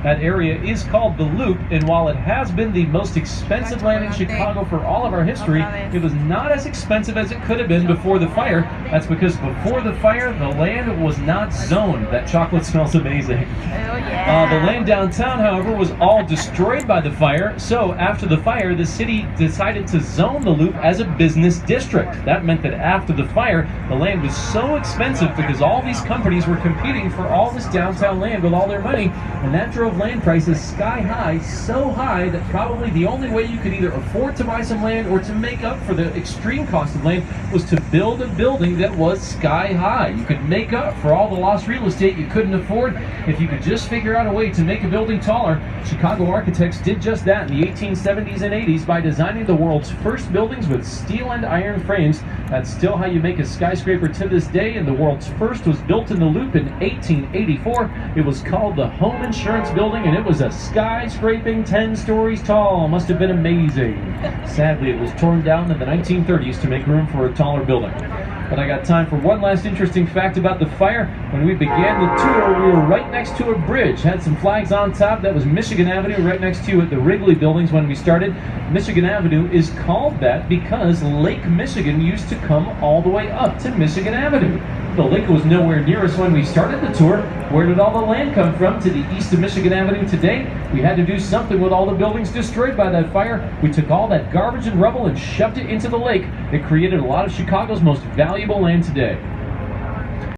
That area is called the Loop, and while it has been the most expensive land in Chicago for all of our history, it was not as expensive as it could have been before the fire. That's because before the fire, the land was not zoned. That chocolate smells amazing. Oh, yeah. The land downtown, however, was all destroyed by the fire. So after the fire, the city decided to zone the Loop as a business district. That meant that after the fire, the land was so expensive because all these companies were competing for all this downtown land with all their money, and that drove land prices sky high, so high that probably the only way you could either afford to buy some land or to make up for the extreme cost of land was to build a building that was sky high. You could make up for all the lost real estate you couldn't afford if you could just figure out a way to make a building taller. Chicago architects did just that in the 1870s and 80s by designing the world's first buildings with steel and iron frames. That's still how you make a skyscraper to this day, and the world's first was built in the Loop in 1884. It was called the Home Insurance Building, and it was a skyscraping 10 stories tall. Must have been amazing. Sadly, it was torn down in the 1930s to make room for a taller building. But I got time for one last interesting fact about the fire. When we began the tour, we were right next to a bridge. Had some flags on top. That was Michigan Avenue, right next to at the Wrigley buildings when we started. Michigan Avenue is called that because Lake Michigan used to come all the way up to Michigan Avenue. The lake was nowhere near us when we started the tour. Where did all the land come from to the east of Michigan Avenue today? We had to do something with all the buildings destroyed by that fire. We took all that garbage and rubble and shoved it into the lake. It created a lot of Chicago's most valuable land today.